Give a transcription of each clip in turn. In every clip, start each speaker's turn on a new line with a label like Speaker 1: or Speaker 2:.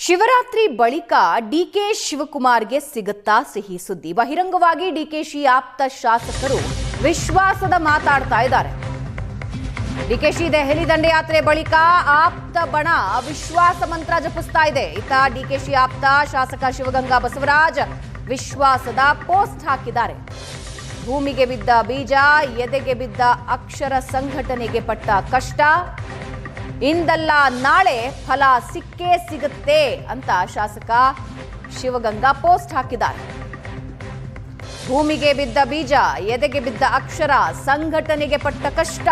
Speaker 1: ಶಿವರಾತ್ರಿ ಬಳಿಕ ಡಿಕೆ ಶಿವಕುಮಾರ್ಗೆ ಸಿಗುತ್ತಾ ಸಿಹಿ ಸುದ್ದಿ. ಬಹಿರಂಗವಾಗಿ ಡಿಕೆಶಿ ಆಪ್ತ ಶಾಸಕರು ವಿಶ್ವಾಸದ ಮಾತಾಡ್ತಾ ಇದ್ದಾರೆ. ಡಿಕೆಶಿ ದೆಹಲಿ ದಂಡಯಾತ್ರೆ ಬಳಿಕ ಆಪ್ತ ಬಣ ವಿಶ್ವಾಸ ಮಂತ್ರ ಜಪಿಸ್ತಾ ಇದೆ. ಇತ್ತ ಡಿಕೆಶಿ ಆಪ್ತ ಶಾಸಕ ಶಿವಗಂಗಾ ಬಸವರಾಜ್ ವಿಶ್ವಾಸದ ಪೋಸ್ಟ್ ಹಾಕಿದ್ದಾರೆ. ಭೂಮಿಗೆ ಬಿದ್ದ ಬೀಜ, ಎದೆಗೆ ಬಿದ್ದ ಅಕ್ಷರ, ಸಂಘಟನೆಗೆ ಪಟ್ಟ ಕಷ್ಟ, ಇಂದಲ್ಲ ನಾಳೆ ಫಲ ಸಿಕ್ಕೇ ಸಿಗುತ್ತೆ ಅಂತ ಶಾಸಕ ಶಿವಗಂಗಾ ಪೋಸ್ಟ್ ಹಾಕಿದ್ದಾರೆ. ಭೂಮಿಗೆ ಬಿದ್ದ ಬೀಜ, ಎದೆಗೆ ಬಿದ್ದ ಅಕ್ಷರ, ಸಂಘಟನೆಗೆ ಪಟ್ಟ ಕಷ್ಟ,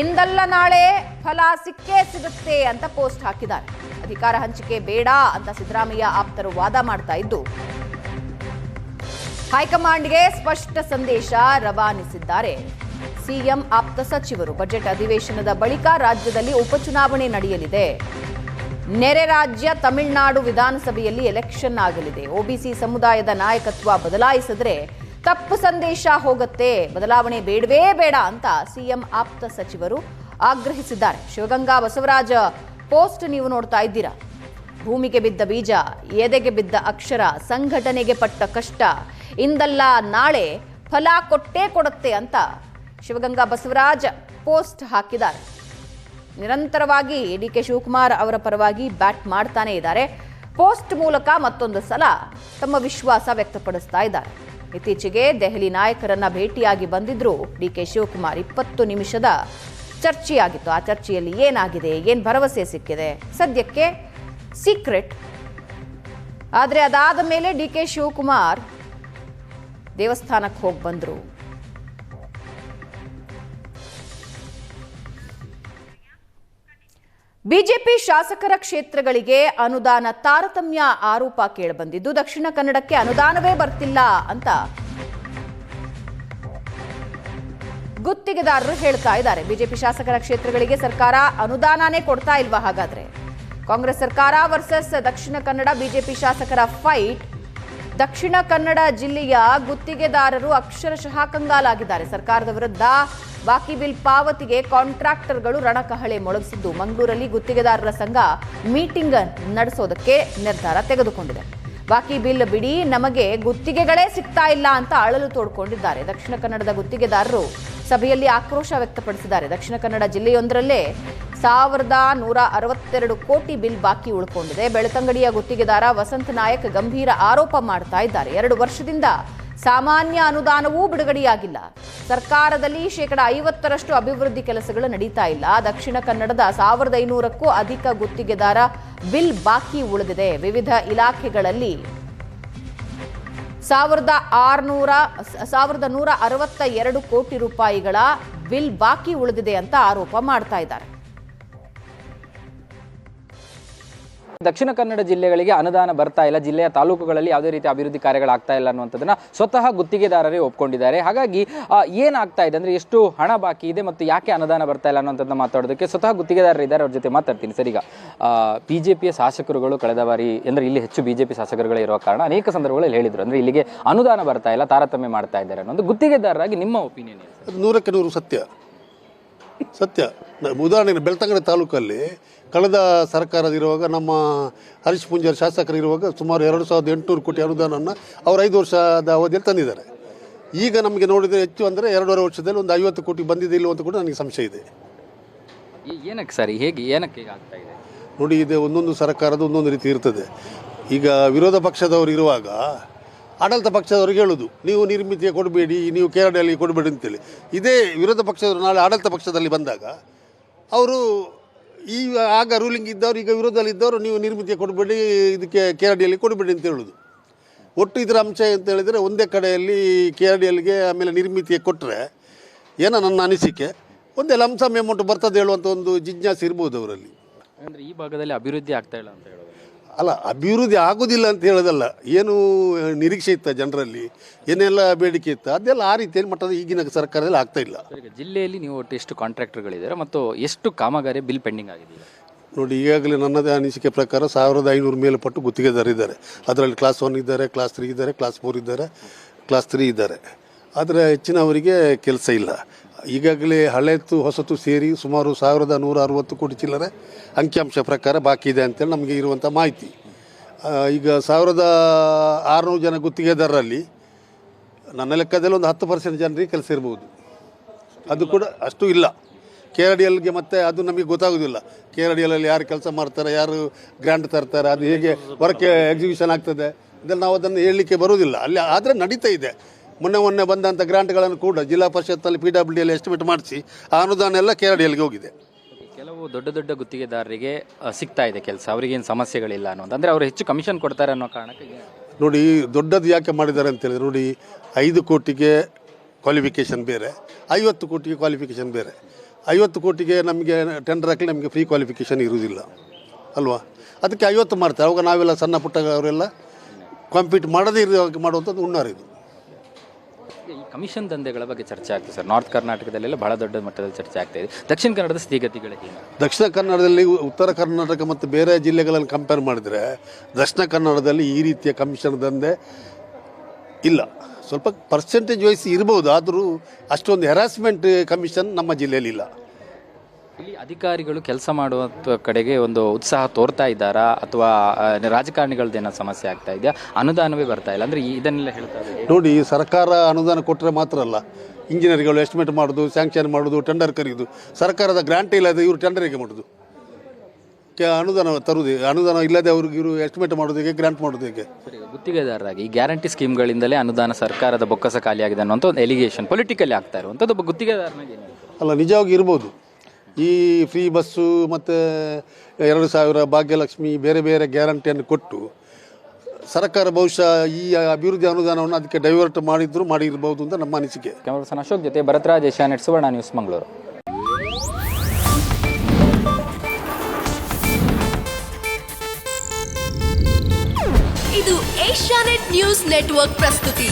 Speaker 1: ಇಂದಲ್ಲ ನಾಳೆ ಫಲ ಸಿಕ್ಕೇ ಸಿಗುತ್ತೆ ಅಂತ ಪೋಸ್ಟ್ ಹಾಕಿದ್ದಾರೆ. ಅಧಿಕಾರ ಹಂಚಿಕೆ ಬೇಡ ಅಂತ ಸಿದ್ದರಾಮಯ್ಯ ಆಪ್ತರು ವಾದ ಮಾಡ್ತಾ ಇದ್ದು, ಹೈಕಮಾಂಡ್ಗೆ ಸ್ಪಷ್ಟ ಸಂದೇಶ ರವಾನಿಸಿದ್ದಾರೆ ಸಿಎಂ ಆಪ್ತ ಸಚಿವರು. ಬಜೆಟ್ ಅಧಿವೇಶನದ ಬಳಿಕ ರಾಜ್ಯದಲ್ಲಿ ಉಪಚುನಾವಣೆ ನಡೆಯಲಿದೆ. ನೆರೆ ರಾಜ್ಯ ತಮಿಳುನಾಡು ವಿಧಾನಸಭೆಯಲ್ಲಿ ಎಲೆಕ್ಷನ್ ಆಗಲಿದೆ. ಒಬಿಸಿ ಸಮುದಾಯದ ನಾಯಕತ್ವ ಬದಲಾಯಿಸಿದ್ರೆ ತಪ್ಪು ಸಂದೇಶ ಹೋಗುತ್ತೆ, ಬದಲಾವಣೆ ಬೇಡವೇ ಬೇಡ ಅಂತ ಸಿಎಂ ಆಪ್ತ ಸಚಿವರು ಆಗ್ರಹಿಸಿದ್ದಾರೆ. ಶಿವಗಂಗಾ ಬಸವರಾಜ ಪೋಸ್ಟ್ ನೀವು ನೋಡ್ತಾ ಇದ್ದೀರಾ. ಭೂಮಿಗೆ ಬಿದ್ದ ಬೀಜ, ಎದೆಗೆ ಬಿದ್ದ ಅಕ್ಷರ, ಸಂಘಟನೆಗೆ ಪಟ್ಟ ಕಷ್ಟ, ಇಂದಲ್ಲ ನಾಳೆ ಫಲ ಕೊಟ್ಟೇ ಕೊಡುತ್ತೆ ಅಂತ ಶಿವಗಂಗಾ ಬಸವರಾಜ್ ಪೋಸ್ಟ್ ಹಾಕಿದ್ದಾರೆ. ನಿರಂತರವಾಗಿ ಡಿಕೆ ಶಿವಕುಮಾರ್ ಅವರ ಪರವಾಗಿ ಬ್ಯಾಟ್ ಮಾಡ್ತಾನೆ ಇದ್ದಾರೆ. ಪೋಸ್ಟ್ ಮೂಲಕ ಮತ್ತೊಂದು ಸಲ ತಮ್ಮ ವಿಶ್ವಾಸ ವ್ಯಕ್ತಪಡಿಸ್ತಾ ಇದ್ದಾರೆ. ಇತ್ತೀಚೆಗೆ ದೆಹಲಿ ನಾಯಕರನ್ನ ಭೇಟಿಯಾಗಿ ಬಂದಿದ್ರು ಡಿಕೆ ಶಿವಕುಮಾರ್. 20 ನಿಮಿಷದ ಚರ್ಚೆಯಾಗಿತ್ತು. ಆ ಚರ್ಚೆಯಲ್ಲಿ ಏನಾಗಿದೆ, ಏನ್ ಭರವಸೆ ಸಿಕ್ಕಿದೆ ಸದ್ಯಕ್ಕೆ ಸೀಕ್ರೆಟ್. ಆದರೆ ಅದಾದ ಮೇಲೆ ಡಿಕೆ ಶಿವಕುಮಾರ್ ದೇವಸ್ಥಾನಕ್ಕೆ ಹೋಗಿ ಬಂದ್ರು. ಬಿಜೆಪಿ ಶಾಸಕರ ಕ್ಷೇತ್ರಗಳಿಗೆ ಅನುದಾನ ತಾರತಮ್ಯ ಆರೋಪ ಕೇಳಿಬಂದಿದ್ದು, ದಕ್ಷಿಣ ಕನ್ನಡಕ್ಕೆ ಅನುದಾನವೇ ಬರ್ತಿಲ್ಲ ಅಂತ ಗುತ್ತಿಗೆದಾರರು ಹೇಳ್ತಾ ಇದ್ದಾರೆ. ಬಿಜೆಪಿ ಶಾಸಕರ ಕ್ಷೇತ್ರಗಳಿಗೆ ಸರ್ಕಾರ ಅನುದಾನನೇ ಕೊಡ್ತಾ ಇಲ್ವಾ? ಹಾಗಾದ್ರೆ ಕಾಂಗ್ರೆಸ್ ಸರ್ಕಾರ ವರ್ಸಸ್ ದಕ್ಷಿಣ ಕನ್ನಡ ಬಿಜೆಪಿ ಶಾಸಕರ ಫೈಟ್. ದಕ್ಷಿಣ ಕನ್ನಡ ಜಿಲ್ಲೆಯ ಗುತ್ತಿಗೆದಾರರು ಅಕ್ಷರಶಃ ಕಂಗಾಲಾಗಿದ್ದಾರೆ. ಸರ್ಕಾರದ ವಿರುದ್ಧ ಬಾಕಿ ಬಿಲ್ ಪಾವತಿಗೆ ಕಾಂಟ್ರಾಕ್ಟರ್ಗಳು ರಣಕಹಳೆ ಮೊಳಗಿಸಿದ್ದು, ಮಂಗಳೂರಲ್ಲಿ ಗುತ್ತಿಗೆದಾರರ ಸಂಘ ಮೀಟಿಂಗ್ ನಡೆಸೋದಕ್ಕೆ ನಿರ್ಧಾರ ತೆಗೆದುಕೊಂಡಿದೆ. ಬಾಕಿ ಬಿಲ್ ಬಿಡಿ, ನಮಗೆ ಗುತ್ತಿಗೆಗಳೇ ಸಿಗ್ತಾ ಇಲ್ಲ ಅಂತ ಅಳಲು ತೋಡ್ಕೊಂಡಿದ್ದಾರೆ. ದಕ್ಷಿಣ ಕನ್ನಡದ ಗುತ್ತಿಗೆದಾರರು ಸಭೆಯಲ್ಲಿ ಆಕ್ರೋಶ ವ್ಯಕ್ತಪಡಿಸಿದ್ದಾರೆ. ದಕ್ಷಿಣ ಕನ್ನಡ ಜಿಲ್ಲೆಯೊಂದರಲ್ಲೇ 1162 ಕೋಟಿ ಬಿಲ್ ಬಾಕಿ ಉಳ್ಕೊಂಡಿದೆ. ಬೆಳ್ತಂಗಡಿಯ ಗುತ್ತಿಗೆದಾರ ವಸಂತ ನಾಯಕ್ ಗಂಭೀರ ಆರೋಪ ಮಾಡ್ತಾ ಇದ್ದಾರೆ. 2 ವರ್ಷದಿಂದ ಸಾಮಾನ್ಯ ಅನುದಾನವೂ ಬಿಡುಗಡೆಯಾಗಿಲ್ಲ. ಸರ್ಕಾರದಲ್ಲಿ 50% ಅಭಿವೃದ್ಧಿ ಕೆಲಸಗಳು ನಡೀತಾ ಇಲ್ಲ. ದಕ್ಷಿಣ ಕನ್ನಡದ 1500ಕ್ಕೂ ಅಧಿಕ ಗುತ್ತಿಗೆದಾರ ಬಿಲ್ ಬಾಕಿ ಉಳಿದಿದೆ. ವಿವಿಧ ಇಲಾಖೆಗಳಲ್ಲಿ 1162 ಕೋಟಿ ರೂಪಾಯಿಗಳ ಬಿಲ್ ಬಾಕಿ ಉಳಿದಿದೆ ಅಂತ ಆರೋಪ ಮಾಡ್ತಾ ಇದ್ದಾರೆ.
Speaker 2: ದಕ್ಷಿಣ ಕನ್ನಡ ಜಿಲ್ಲೆಗಳಿಗೆ ಅನುದಾನ ಬರ್ತಾ ಇಲ್ಲ, ಜಿಲ್ಲೆಯ ತಾಲೂಕುಗಳಲ್ಲಿ ಯಾವುದೇ ರೀತಿ ಅಭಿವೃದ್ಧಿ ಕಾರ್ಯಗಳಾಗ್ತಾ ಇಲ್ಲ ಅನ್ನುವಂಥದ್ದನ್ನ ಸ್ವತಃ ಗುತ್ತಿಗೆದಾರರೇ ಒಪ್ಕೊಂಡಿದ್ದಾರೆ. ಹಾಗಾಗಿ ಏನಾಗ್ತಾ ಇದೆ ಅಂದ್ರೆ ಎಷ್ಟು ಹಣ ಬಾಕಿ ಇದೆ ಮತ್ತು ಯಾಕೆ ಅನುದಾನ ಬರ್ತಾ ಇಲ್ಲ ಅನ್ನೋಂಥದ್ದನ್ನ ಮಾತಾಡೋದಕ್ಕೆ ಸ್ವತಃ ಗುತ್ತಿಗೆದಾರರು ಇದ್ದಾರೆ. ಅವ್ರ ಜೊತೆ ಮಾತಾಡ್ತೀನಿ. ಸರ್, ಈಗ ಬಿಜೆಪಿಯ ಶಾಸಕರುಗಳು ಕಳೆದ ಬಾರಿ ಅಂದ್ರೆ ಇಲ್ಲಿ ಹೆಚ್ಚು ಬಿಜೆಪಿ ಶಾಸಕರುಗಳೇ ಇರುವ ಕಾರಣ ಅನೇಕ ಸಂದರ್ಭಗಳಲ್ಲಿ ಹೇಳಿದ್ರು ಅಂದ್ರೆ ಇಲ್ಲಿಗೆ ಅನುದಾನ ಬರ್ತಾ ಇಲ್ಲ, ತಾರತಮ್ಯ ಮಾಡ್ತಾ ಇದ್ದಾರೆ ಅನ್ನೋದು. ಗುತ್ತಿಗೆದಾರರಾಗಿ ನಿಮ್ಮ ಒಪಿನಿಯನ್ ಏನು?
Speaker 3: 100ಕ್ಕೆ 100 ಸತ್ಯ. ಉದಾಹರಣೆಗೆ ಬೆಳ್ತಂಗಡಿ ತಾಲೂಕಲ್ಲಿ ಕಳೆದ ಸರ್ಕಾರದಿರುವಾಗ ನಮ್ಮ ಹರೀಶ್ ಪೂಂಜಾರಿ ಶಾಸಕರಿರುವಾಗ ಸುಮಾರು 2800 ಕೋಟಿ ಅನುದಾನವನ್ನು ಅವರು 5 ವರ್ಷದ ಅವಧಿಯಲ್ಲಿ ತಂದಿದ್ದಾರೆ. ಈಗ ನಮಗೆ ನೋಡಿದರೆ ಹೆಚ್ಚು ಅಂದರೆ 2.5 ವರ್ಷದಲ್ಲಿ ಒಂದು 50 ಕೋಟಿ ಬಂದಿದೆ ಇಲ್ಲೋ ಅಂತ ಕೂಡ ನನಗೆ ಸಂಶಯ ಇದೆ.
Speaker 2: ಏನಕ್ಕೆ ಸರಿ, ಹೇಗೆ ಏನಕ್ಕೆ ಆಗ್ತಾ ಇದೆ
Speaker 3: ನೋಡಿ, ಇದೆ ಒಂದೊಂದು ಸರ್ಕಾರದ ಒಂದೊಂದು ರೀತಿ ಇರ್ತದೆ. ಈಗ ವಿರೋಧ ಪಕ್ಷದವರು ಇರುವಾಗ ಆಡಳಿತ ಪಕ್ಷದವ್ರಿಗೆ ಹೇಳೋದು ನೀವು ನಿರ್ಮಿತಿಗೆ ಕೊಡಬೇಡಿ, ನೀವು ಕೇರಳದಲ್ಲಿ ಕೊಡಬೇಡಿ ಅಂತೇಳಿ. ಇದೇ ವಿರೋಧ ಪಕ್ಷದವರು ನಾಳೆ ಆಡಳಿತ ಪಕ್ಷದಲ್ಲಿ ಬಂದಾಗ ಅವರು ಆಗ ರೂಲಿಂಗ್ ಇದ್ದವರು ಈಗ ವಿರೋಧದಲ್ಲಿ ಇದ್ದವರು ನೀವು ನಿರ್ಮಿತಿಗೆ ಕೊಡಬೇಡಿ, ಇದಕ್ಕೆ KRDಯಲ್ಲಿ ಕೊಡಬೇಡಿ ಅಂತ ಹೇಳೋದು. ಒಟ್ಟು ಇದರ ಅಂಶ ಅಂತ ಹೇಳಿದರೆ ಒಂದೇ ಕಡೆಯಲ್ಲಿ KRDLಗೆ ಆಮೇಲೆ ನಿರ್ಮಿತಿಗೆ ಕೊಟ್ಟರೆ ಏನೋ ನನ್ನ ಅನಿಸಿಕೆ ಒಂದೇ ಲಂಸಮ್ ಅಮೌಂಟ್ ಬರ್ತದೆ ಹೇಳುವಂಥ ಒಂದು ಜಿಜ್ಞಾಸೆ ಇರ್ಬೋದು ಅವರಲ್ಲಿ.
Speaker 2: ಅಂದರೆ ಈ ಭಾಗದಲ್ಲಿ ಅಭಿವೃದ್ಧಿ ಆಗ್ತಾ ಇಲ್ಲ ಅಂತ ಹೇಳೋದು
Speaker 3: ಅಲ್ಲ, ಅಭಿವೃದ್ಧಿ ಆಗೋದಿಲ್ಲ ಅಂತ ಹೇಳೋದಲ್ಲ. ಏನು ನಿರೀಕ್ಷೆ ಇತ್ತ ಜನರಲ್ಲಿ, ಏನೆಲ್ಲ ಬೇಡಿಕೆ ಇತ್ತು, ಅದೆಲ್ಲ ಆ ರೀತಿಯಲ್ಲಿ ಮಟ್ಟದ ಈಗಿನ ಸರ್ಕಾರದಲ್ಲಿ ಆಗ್ತಾ ಇಲ್ಲ.
Speaker 2: ಈಗ ಜಿಲ್ಲೆಯಲ್ಲಿ ನೀವು ಒಟ್ಟು ಎಷ್ಟು ಕಾಂಟ್ರಾಕ್ಟರ್ಗಳಿದ್ದಾರೆ ಮತ್ತು ಎಷ್ಟು ಕಾಮಗಾರಿ ಬಿಲ್ ಪೆಂಡಿಂಗ್ ಆಗಿದೆ?
Speaker 3: ನೋಡಿ, ಈಗಾಗಲೇ ನನ್ನದೇ ಅನಿಸಿಕೆ ಪ್ರಕಾರ 1500 ಮೇಲ್ಪಟ್ಟು ಗುತ್ತಿಗೆದಾರರಿದ್ದಾರೆ. ಅದರಲ್ಲಿ ಕ್ಲಾಸ್ 1 ಇದ್ದಾರೆ, ಕ್ಲಾಸ್ 3 ಇದ್ದಾರೆ, ಕ್ಲಾಸ್ 4 ಇದ್ದಾರೆ, ಕ್ಲಾಸ್ 3 ಇದ್ದಾರೆ. ಆದರೆ ಹೆಚ್ಚಿನವರಿಗೆ ಕೆಲಸ ಇಲ್ಲ. ಈಗಾಗಲೇ ಹಳೆತು ಹೊಸತು ಸೇರಿ ಸುಮಾರು 1160 ಕೋಟಿ ಚಿಲ್ಲರೆ ಅಂಕಿಅಂಶ ಪ್ರಕಾರ ಬಾಕಿ ಇದೆ ಅಂತೇಳಿ ನಮಗೆ ಇರುವಂಥ ಮಾಹಿತಿ. ಈಗ 1600 ಜನ ಗುತ್ತಿಗೆದಾರರಲ್ಲಿ ನನ್ನ ಲೆಕ್ಕದಲ್ಲಿ ಒಂದು 10% ಜನರಿಗೆ ಕೆಲಸ ಇರ್ಬೋದು. ಅದು ಕೂಡ ಅಷ್ಟು ಇಲ್ಲ. KRDLಗೆ ಮತ್ತೆ ಅದು ನಮಗೆ ಗೊತ್ತಾಗೋದಿಲ್ಲ. KRDLಲ್ಲಿ ಯಾರು ಕೆಲಸ ಮಾಡ್ತಾರೆ, ಯಾರು ಗ್ರ್ಯಾಂಟ್ ತರ್ತಾರೆ, ಅದು ಹೇಗೆ ವರ್ಕ್ ಎಕ್ಸಿಕ್ಯೂಷನ್ ಆಗ್ತದೆ, ಇದನ್ನು ನಾವು ಅದನ್ನು ಹೇಳಲಿಕ್ಕೆ ಬರೋದಿಲ್ಲ. ಅಲ್ಲಿ ಆದರೆ ನಡೀತಾ ಇದೆ. ಮೊನ್ನೆ ಬಂದಂಥ ಗ್ರಾಂಟ್ಗಳನ್ನು ಕೂಡ ಜಿಲ್ಲಾ ಪರಿಷತ್ತಲ್ಲಿ PWDಯಲ್ಲಿ ಎಸ್ಟಿಮೇಟ್ ಮಾಡಿಸಿ ಆ ಅನುದಾನ ಎಲ್ಲ KRDLಗೆ ಹೋಗಿದೆ.
Speaker 2: ಕೆಲವು ದೊಡ್ಡ ಗುತ್ತಿಗೆದಾರರಿಗೆ ಸಿಗ್ತಾ ಇದೆ ಕೆಲಸ, ಅವರಿಗೇನು ಸಮಸ್ಯೆಗಳಿಲ್ಲ ಅನ್ನೋದು, ಅಂದರೆ ಅವರು ಹೆಚ್ಚು ಕಮಿಷನ್ ಕೊಡ್ತಾರೆ ಅನ್ನೋ ಕಾರಣಕ್ಕೆ.
Speaker 3: ನೋಡಿ, ದೊಡ್ಡದು ಯಾಕೆ ಮಾಡಿದ್ದಾರೆ ಅಂತೇಳಿದ್ರೆ, ನೋಡಿ 5 ಕೋಟಿಗೆ ಕ್ವಾಲಿಫಿಕೇಷನ್ ಬೇರೆ, 50 ಕೋಟಿಗೆ ಕ್ವಾಲಿಫಿಕೇಷನ್ ಬೇರೆ. 50 ಕೋಟಿಗೆ ನಮಗೆ ಟೆಂಡರ್ ಹಾಕಲಿ ನಮಗೆ ಫ್ರೀ ಕ್ವಾಲಿಫಿಕೇಷನ್ ಇರುವುದಿಲ್ಲ ಅಲ್ವಾ? ಅದಕ್ಕೆ 50 ಮಾಡ್ತಾರೆ. ಅವಾಗ ನಾವೆಲ್ಲ ಸಣ್ಣ ಪುಟ್ಟ ಅವರೆಲ್ಲ ಕಾಂಪೀಟ್ ಮಾಡದೇ ಮಾಡುವಂಥದ್ದು ಹುನ್ನಾರ.
Speaker 2: ಈ ಕಮಿಷನ್ ದಂಧೆಗಳ ಬಗ್ಗೆ ಚರ್ಚೆ ಆಗ್ತದೆ ಸರ್. ನಾರ್ತ್ ಕರ್ನಾಟಕದಲ್ಲೆಲ್ಲ ಬಹಳ ದೊಡ್ಡ ಮಟ್ಟದಲ್ಲಿ ಚರ್ಚೆ ಆಗ್ತಾ ಇದೆ. ದಕ್ಷಿಣ ಕನ್ನಡದ ಸ್ಥಿತಿಗತಿಗಳಿಗೆ,
Speaker 3: ದಕ್ಷಿಣ ಕನ್ನಡದಲ್ಲಿ ಉತ್ತರ ಕರ್ನಾಟಕ ಮತ್ತು ಬೇರೆ ಜಿಲ್ಲೆಗಳಲ್ಲಿ ಕಂಪೇರ್ ಮಾಡಿದರೆ ದಕ್ಷಿಣ ಕನ್ನಡದಲ್ಲಿ ಈ ರೀತಿಯ ಕಮಿಷನ್ ದಂಧೆ ಇಲ್ಲ. ಸ್ವಲ್ಪ ಪರ್ಸೆಂಟೇಜ್ ವೈಸ್ ಇರ್ಬೋದು, ಆದರೂ ಅಷ್ಟೊಂದು ಹೆರಾಸ್ಮೆಂಟ್ ಕಮಿಷನ್ ನಮ್ಮ ಜಿಲ್ಲೆಯಲ್ಲಿ ಇಲ್ಲ.
Speaker 2: ಇಲ್ಲಿ ಅಧಿಕಾರಿಗಳು ಕೆಲಸ ಮಾಡುವ ಕಡೆಗೆ ಒಂದು ಉತ್ಸಾಹ ತೋರ್ತಾ ಇದ್ದಾರಾ, ಅಥವಾ ರಾಜಕಾರಣಿಗಳದ್ದೇನೋ ಸಮಸ್ಯೆ ಆಗ್ತಾ ಇದೆಯಾ, ಅನುದಾನವೇ ಬರ್ತಾ ಇಲ್ಲ, ಅಂದರೆ ಇದನ್ನೆಲ್ಲ ಹೇಳ್ತಾ ಇದ್ದಾರೆ.
Speaker 3: ನೋಡಿ, ಸರ್ಕಾರ ಅನುದಾನ ಕೊಟ್ಟರೆ ಮಾತ್ರ ಅಲ್ಲ, ಇಂಜಿನಿಯರ್ಗಳು ಎಸ್ಟಿಮೇಟ್ ಮಾಡೋದು, ಸ್ಯಾಂಕ್ಷನ್ ಮಾಡೋದು, ಟೆಂಡರ್ ಕರೆಯೋದು. ಸರ್ಕಾರದ ಗ್ರಾಂಟ್ ಇಲ್ಲದೆ ಇವರು ಟೆಂಡರ್ ಹೇಗೆ ಮಾಡೋದು? ಅನುದಾನ ತರುವುದು, ಅನುದಾನ ಇಲ್ಲದೆ ಅವ್ರಿಗೆ ಇವರು ಎಸ್ಟಿಮೇಟ್ ಮಾಡೋದು ಹೇಗೆ, ಗ್ರಾಂಟ್ ಮಾಡೋದು ಹೇಗೆ?
Speaker 2: ಗುತ್ತಿಗೆದಾರರಾಗಿ ಈ ಗ್ಯಾರಂಟಿ ಸ್ಕೀಮ್ಗಳಿಂದಲೇ ಅನುದಾನ ಸರ್ಕಾರದ ಬೊಕ್ಕಸ ಖಾಲಿಯಾಗಿದೆ ಅನ್ನೋಂಥ ಒಂದು ಎಲಿಗೇಷನ್ ಪೊಲಿಟಿಕಲಿ ಆಗ್ತಾ ಇರುವಂಥದ್ದು ಒಬ್ಬ ಗುತ್ತಿಗೆದಾರನಾಗಿ.
Speaker 3: ಅಲ್ಲ, ನಿಜವಾಗಿ ಇರ್ಬೋದು. ಈ ಫ್ರೀ ಬಸ್ಸು ಮತ್ತು 2000 ಭಾಗ್ಯಲಕ್ಷ್ಮಿ ಬೇರೆ ಬೇರೆ ಗ್ಯಾರಂಟಿಯನ್ನು ಕೊಟ್ಟು ಸರ್ಕಾರ ಬಹುಶಃ ಈ ಅಭಿವೃದ್ಧಿ ಅನುದಾನವನ್ನು ಅದಕ್ಕೆ ಡೈವರ್ಟ್ ಮಾಡಿರ್ಬೋದು ಅಂತ ನಮ್ಮ ಅನಿಸಿಕೆ.
Speaker 2: ಕ್ಯಾಮರಾ ಪರ್ಸನ್ ಅಶೋಕ್ ಜೊತೆ ಭರತರಾಜ್, ಏಷ್ಯಾನೆಟ್ ಸುವರ್ಣ ನ್ಯೂಸ್, ಮಂಗಳೂರು.
Speaker 4: ಇದು ಏಷ್ಯಾನೆಟ್ ನ್ಯೂಸ್ ನೆಟ್ವರ್ಕ್ ಪ್ರಸ್ತುತಿ.